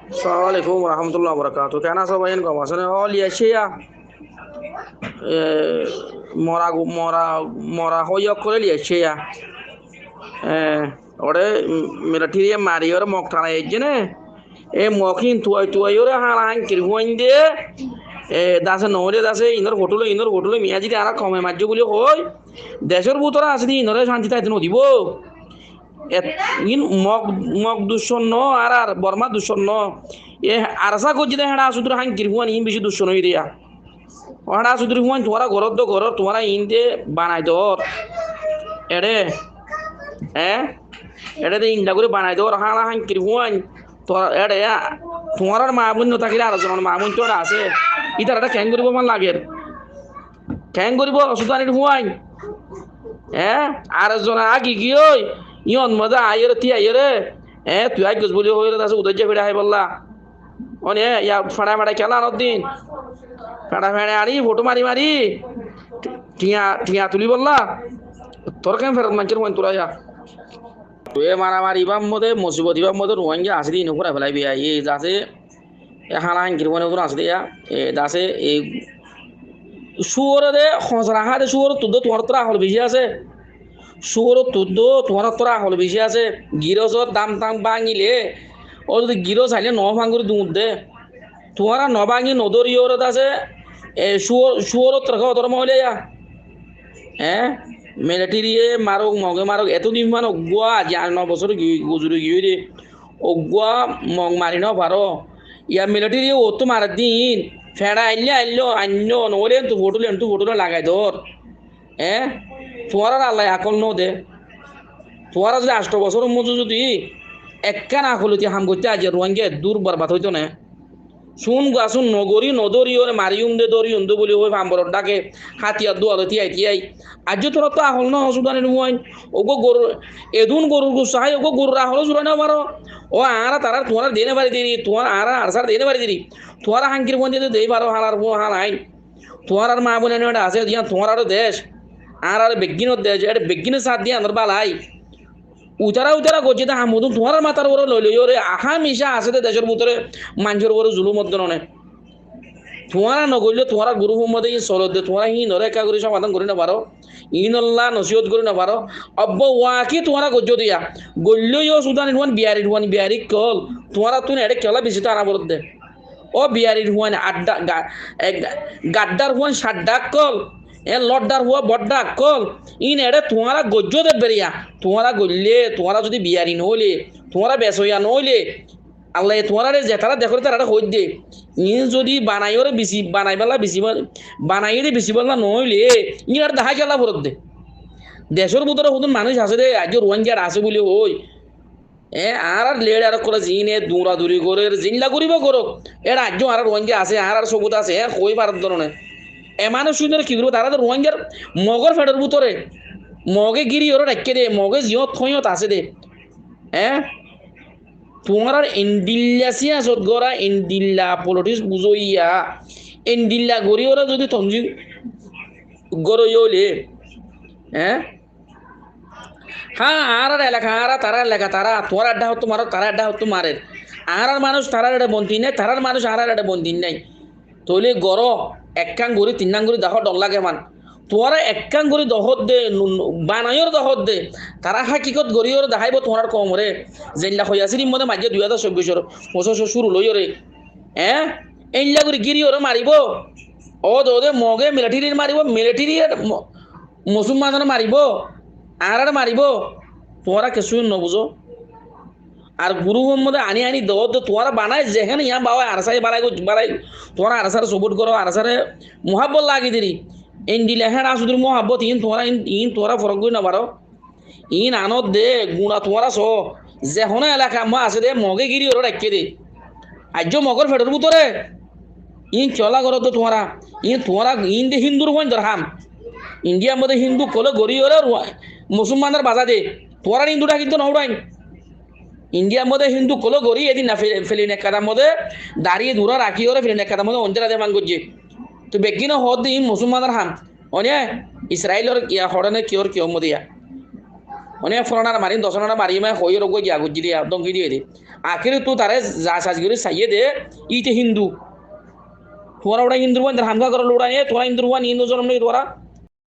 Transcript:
Assalamualaikum warahmatullahi wabarakatuh. Kana so bayin ko masane all yeshiya mora hoyo kore yeshiya ore military mariyor moktana ejene mokin tuay yore halan kirhuinde দাসে নহলে দাসে ইনর হোটেলে মিয়া যদি আর কমে মাজ্য বলে কই দেশের ভিতরে আছে ইনরে শান্তি তাইতে নদিব ইন মগ মগ দুঃসন্ন আর বর্মা দুঃসন্ন আরসা করছি হেঁড়া সুদূর হাং কিরহুয়ান ইন বেশি দুঃসন্ন হয়ে দিয়া হেঁড়া সুদূর হুয়ান তোমারা ঘর তোমারা ইন দিয়ে বানাই দর এড়ে হ্যাঁ এটা দিয়ে ইন্ডা করে বানাই দর হাঁড়া হাং কিরহুয়ান তোরা এড়ে তোমার মা বোন থাকিলে আলোচনা মা বোন তো আছে ইতার এটা ক্যাং করিব মান লাগে ক্যাং করিব সুদানি হুয়াই আর জন আগি কি ওই ইয়ন মজা আইরে তি আইরে তুই আই গছ বলি হইরে আছে উদয় ফেড়ে হাই বললা অনে ইয়া ফাড়া খেলা নদিন ফাড়া আনি ফটো মারি টিয়া তুলি বললা তোর কেন ফেরত মানছেন মন তোরা যা তুই মারামারি ইবাম মধ্যে মুসিবত ইবাম মধ্যে রোহিঙ্গা আসি দিন উপরে ফেলাই বিয়া এই যাচ্ছে হালা হাঙ্কির মনে উপরে আসি দিয়া দাসে এই শুয়োরে দে খসরা হা দে শুয়োর তুদ্দ তোমার তোরা হল বেশি আছে শুয়োর তুদ্দ তোমার তোরা হল বেশি আছে গিরজর দাম ভাঙিলে ও যদি গিরজ আইলে ন ভাঙুরি দুধ দে তোমারা ন ভাঙি নদর ইয়রত আছে শুয়োর তোর তোর মহলে মিলিটারিয়ে মারক মগে মারক এতদিন মান অগুয়া যে 9 বছর গুজুরি গিয়ে রে অগুয়া মগ মারি ন পারো ইয়া মিলিটারি ও তো মারার দিন ফেড়া আইলো নলে তো ফটোলে লাগাই ধর তোমার আল্লাহ আকল ন দে তোমার যদি 8 বছরের মধ্যে যদি একটা না হলো হাম করতে আজ রোহিঙ্গা দূর বরবাদ হইতো না শুন গাছুন নগরী নদরি ওরে মারিউম দে দরিউম দে বলি ওই ভাম্বর ডাকে হাতিয়ার দোয়ালো তিয়াই আজ তোরা তো আহল না হসুদানি নুয়াই ওগো গরু এদুন গরুর গুসাই ওগো গরুরা হলো জুড়ে না পারো ও আরা তারা তোমার দেনে বাড়ি দিরি তোমার আরসার দেনে বাড়ি দিরি তোমার হাঙ্কির বন্ধে তো দেই পারো হালার হালাই তোমার আর মা বোনে আছে দিয়া তোমার আরো দেশ আর বেগিনের দেশ এটা বেগিনের সাথ দিয়ে আন্দর বালাই উতারা করছে তা হামুদুন তোমার মাথার উপরে লইল ওরে আহা মিশা আছে দেশের ভিতরে মানুষের উপরে জুলুম মধ্যে তোমারা নগরলে তোমার গুরু মধ্যে চলত দে তোমার নরে একা করে সমাধান করে না পারো ইনল্লা নসিহত করে না পারো অব্য ওয়াকি তোমারা গজ্য দিয়া গল্লইও সুদান বিহারি কল তোমারা তুই এটা কেলা বেশি তো আনা বলত দে ও বিহারি হুয়ান আড্ডা গাড্ডার হুয়ান সাড্ডা কল লড্ডার হুয়া বড্ডা কল ইন এড়ে তোমারা গজ্য দে বেরিয়া তোমারা গল্লে তোমারা যদি বিহারি নহলে তোমারা বেসইয়া নহলে আল্লাহ তোমার যেতারা দেখো তারা হই দে ইন যদি বানাইরে বেশি বানাইরে বেশি বলা নহলে ইন আর দেখা গেলা ভরত দে দেশের ভিতরে হতুন মানুষ আছে দে আজ রোহিঙ্গার আছে বলে ওই আর লেড আর করে জিনে দৌড়াদৌড়ি করে জিনলা করিব করো রাজ্য আর রোহিঙ্গা আছে আর সবুত আছে কই ভারত ধরনের এমানে সুন্দর কি করবো তারা তো রোহিঙ্গার মগর ফেডের ভিতরে মগে গিরি ওরা রেখে দে মগে জিয়ত খইয়ত আছে দে তোমার ইন্ডিল্লাসি আসত গড়া ইন্ডিল্লা পলিটিক্স বুঝইয়া ইন্ডিল্লা গড়ি ওরা যদি তঞ্জি গড়ইলে হ্যাঁ আর এলাকা তারা তোমার আড্ডা হতো মারো তারা আড্ডা হতো মারে আর মানুষ তারার এটা বন্দি নাই তারার মানুষ আর এটা বন্দি নাই তৈলে গড় একখান গড়ি তিনখান গড়ি দেখো ডর লাগে মান তোরা একখান গড়ি দহত দে বানাইর দহত দে তারা হাকিকত গড়িওর দেখাইব তোমার কম রে যেনলা হয়ে আছে মধ্যে মাঝে 2024 শুরু লই রে এইলা করে গিরি ওরে মারিব ও দে মগে মিলিটারির মারিব মিলিটারি মুসলমানের মারিব আর মারিব তোরা কিছুই নবুঝো আর গুরু মধ্যে আনি দত তোরা বানাই যেখানে ইয়া বাবা আরসাই বাড়াই তোরা আরসার সবুট করো আরসারে মহাব্বত লাগি দিরি ইন্ডিলে হ্যাঁ আসুদুর মহাব্বত তোরা ফরক করি না পারো ইন আনত দে গুণা তোরা স যেখানে এলাকা মা আছে দে মগে গিরি ওরা রেখে দে আজ মগর ফেডের ভিতরে চলা করো তো তোরা দে হিন্দুর হন দরহাম ইন্ডিয়ার মধ্যে হিন্দু কলে গড়ি ওরে মুসলমানের বাজা দে তোরা হিন্দুটা কিন্তু নৌড়াই ইন্ডিয়ার মধ্যে হিন্দু কলে গড়ি এদিন না ফেলিন একাদার মধ্যে দাঁড়িয়ে দূরা রাখি ওরে ফেলিন একাদার মধ্যে অঞ্চলা দেমান করছে তো বেগিন হদ মুসলমানের হাম অনে ইসরায়েলের হরণে কিওর কিয় মদিয়া অনেক ফোনার মারিন দশনার মারি মানে হয়ে রোগ গিয়া গুজি দিয়া দঙ্গি দিয়ে দে আখিরে তুই তারে যা সাজগিরি চাইয়ে দে ইতে হিন্দু তোরা ওটা হিন্দু হামকা করে লোড়া নিয়ে তোরা হিন্দু হিন্দু জন্ম নেই তোরা